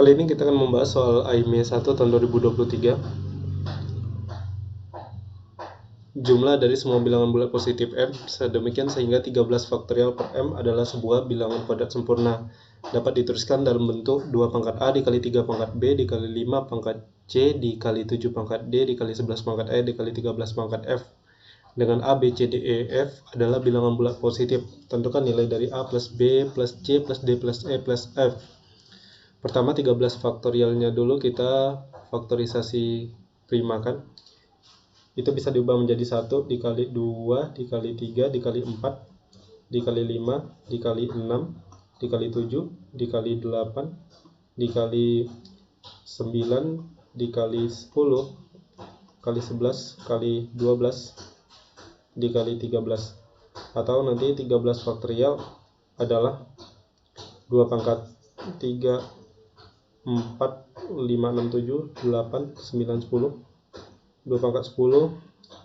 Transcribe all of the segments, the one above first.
Kali ini kita akan membahas soal AIME 1 tahun 2023. Jumlah dari semua bilangan bulat positif M sedemikian sehingga 13 faktorial per M adalah sebuah bilangan kuadrat sempurna. Dapat dituliskan dalam bentuk 2 pangkat A dikali 3 pangkat B dikali 5 pangkat C dikali 7 pangkat D dikali 11 pangkat E dikali 13 pangkat F. Dengan A, B, C, D, E, F adalah bilangan bulat positif. Tentukan nilai dari A plus B plus C plus D plus E plus F. Pertama 13 faktorialnya dulu kita faktorisasi primakan. Itu bisa diubah menjadi 1 dikali 2 dikali 3 dikali 4 dikali 5 dikali 6 dikali 7 dikali 8 dikali 9 dikali 10 kali 11 kali 12 dikali 13. Atau nanti 13 faktorial adalah 2 pangkat 3 4, 5, 6, 7, 8, 9, 10 2 pangkat 10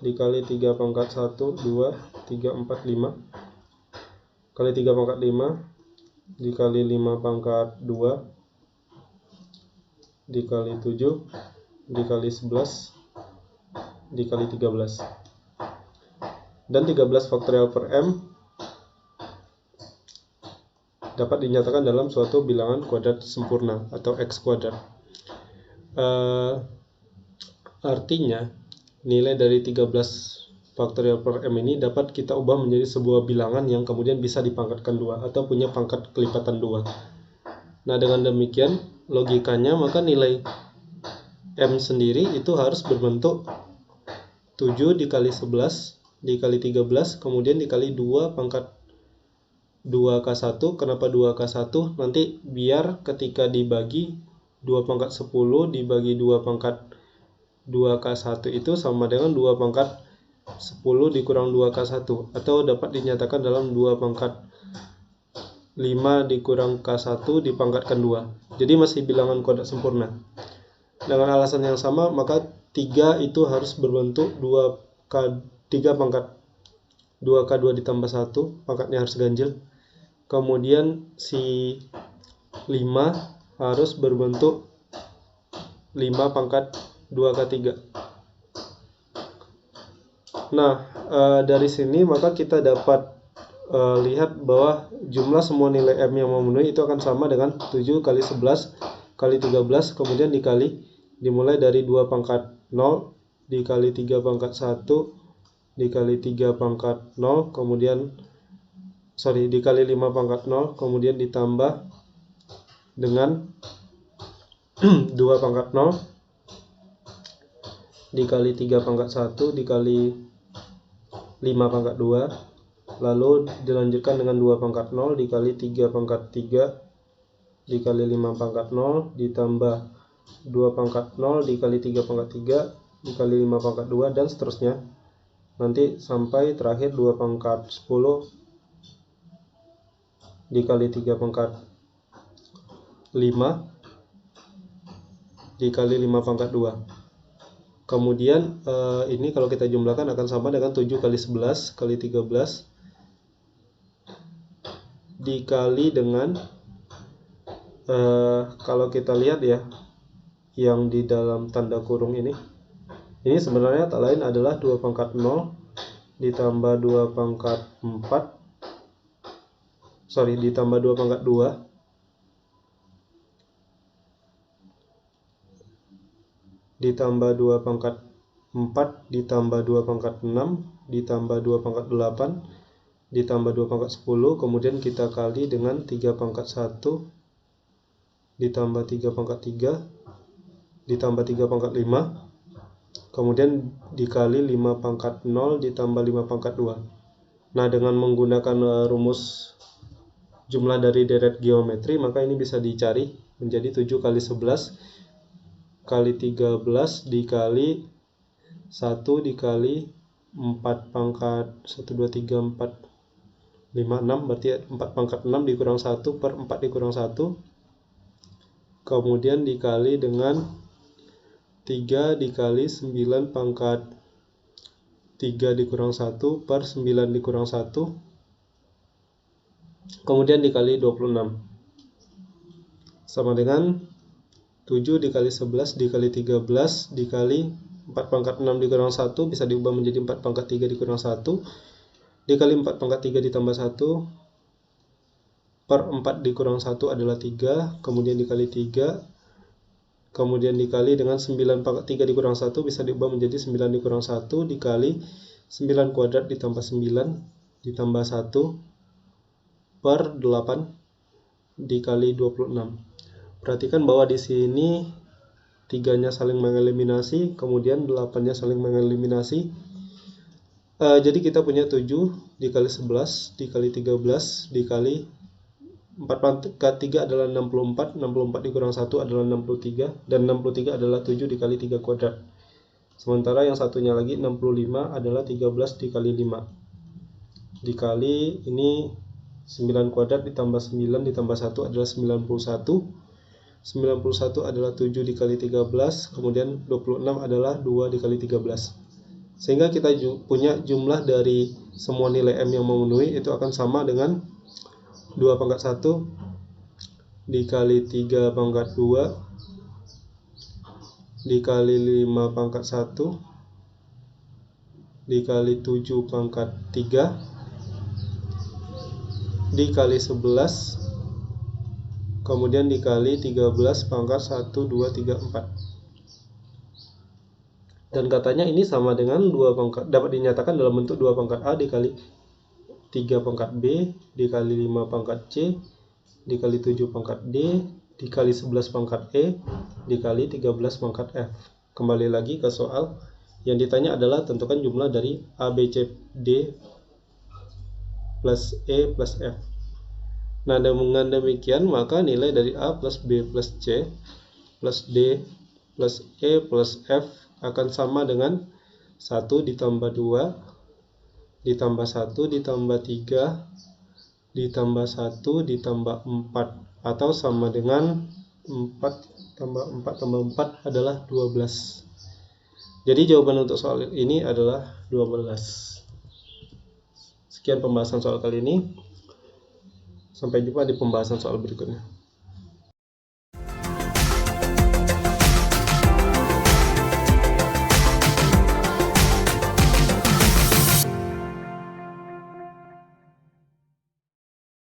dikali 3 pangkat 1, 2, 3, 4, 5 kali 3 pangkat 5 dikali 5 pangkat 2 dikali 7 dikali 11 dikali 13. Dan 13 faktorial per M dapat dinyatakan dalam suatu bilangan kuadrat sempurna atau X kuadrat. Artinya nilai dari 13 faktorial per M ini dapat kita ubah menjadi sebuah bilangan yang kemudian bisa dipangkatkan 2 atau punya pangkat kelipatan 2. Nah, dengan demikian logikanya maka nilai M sendiri itu harus berbentuk 7 dikali 11 dikali 13 kemudian dikali 2 pangkat 2K1. Kenapa 2K1? Nanti biar ketika dibagi 2 pangkat 10 dibagi 2 pangkat 2K1 itu sama dengan 2 pangkat 10 dikurang 2K1, atau dapat dinyatakan dalam 2 pangkat 5 dikurang K1 dipangkatkan 2. Jadi masih bilangan kuadrat sempurna. Dengan alasan yang sama maka 3 itu harus berbentuk 3 pangkat 2K2 ditambah 1, pangkatnya harus ganjil. Kemudian si 5 harus berbentuk 5 pangkat 2K3. Nah, dari sini maka kita dapat lihat bahwa jumlah semua nilai M yang memenuhi itu akan sama dengan 7 kali 11 kali 13 kemudian dimulai dari 2 pangkat 0 dikali 3 pangkat 1 dikali 3 pangkat 0 dikali 5 pangkat 0 kemudian ditambah dengan 2 pangkat 0 dikali 3 pangkat 1 dikali 5 pangkat 2 lalu dilanjutkan dengan 2 pangkat 0 dikali 3 pangkat 3 dikali 5 pangkat 0 ditambah 2 pangkat 0 dikali 3 pangkat 3 dikali 5 pangkat 2 dan seterusnya nanti sampai terakhir 2 pangkat 10 dikali 3 pangkat 5 dikali 5 pangkat 2. Kemudian ini kalau kita jumlahkan akan sama dengan 7 kali 11 kali 13 dikali dengan kalau kita lihat ya yang di dalam tanda kurung ini sebenarnya tak lain adalah 2 pangkat 0 ditambah 2 pangkat 4 ditambah 2 pangkat 2 ditambah 2 pangkat 4 ditambah 2 pangkat 6 ditambah 2 pangkat 8 ditambah 2 pangkat 10 kemudian kita kali dengan 3 pangkat 1 ditambah 3 pangkat 3 ditambah 3 pangkat 5 kemudian dikali 5 pangkat 0 ditambah 5 pangkat 2. Nah, dengan menggunakan rumus jumlah dari deret geometri maka ini bisa dicari menjadi 7 kali 11 kali 13 dikali 1 dikali 4 pangkat 1, 2, 3, 4, 5, 6 berarti 4 pangkat 6 dikurang 1 per 4 dikurang 1 kemudian dikali dengan 3 dikali 9 pangkat 3 dikurang 1 per 9 dikurang 1 kemudian dikali 26 sama dengan 7 dikali 11 dikali 13 dikali 4 pangkat 6 dikurang 1 bisa diubah menjadi 4 pangkat 3 dikurang 1 dikali 4 pangkat 3 ditambah 1 per 4 dikurang 1 adalah 3, kemudian dikali 3, kemudian dikali dengan 9 pangkat 3 dikurang 1 bisa diubah menjadi 9 dikurang 1 dikali 9 kuadrat ditambah 9 ditambah 1 per 8 dikali 26. Perhatikan bahwa di sini 3-nya saling mengeliminasi, kemudian 8-nya saling mengeliminasi. Jadi kita punya 7 dikali 11 dikali 13 dikali 4 pangkat 3 adalah 64, 64 dikurang 1 adalah 63, dan 63 adalah 7 dikali 3 kuadrat. Sementara yang satunya lagi 65 adalah 13 dikali 5. Dikali ini 9 kuadrat ditambah 9 ditambah 1 adalah 91. 91 adalah 7 dikali 13, kemudian 26 adalah 2 dikali 13. Sehingga kita punya jumlah dari semua nilai M yang memenuhi itu akan sama dengan 2 pangkat 1 dikali 3 pangkat 2 dikali 5 pangkat 1 dikali 7 pangkat 3 dikali 11 kemudian dikali 13 pangkat 1, 2, 3, 4. Dan katanya ini sama dengan 2 pangkat, dapat dinyatakan dalam bentuk 2 pangkat A dikali 3 pangkat B dikali 5 pangkat C dikali 7 pangkat D dikali 11 pangkat E dikali 13 pangkat F. Kembali lagi ke soal. Yang ditanya adalah tentukan jumlah dari A, B, C, D plus E plus F. Nah, dengan demikian maka nilai dari A plus B plus C plus D plus E plus F akan sama dengan 1 ditambah 2 ditambah 1 ditambah 3 ditambah 1 ditambah 4, atau sama dengan 4 tambah 4 tambah 4 adalah 12. Jadi jawaban untuk soal ini adalah 12. Sekian pembahasan soal kali ini. Sampai jumpa di pembahasan soal berikutnya.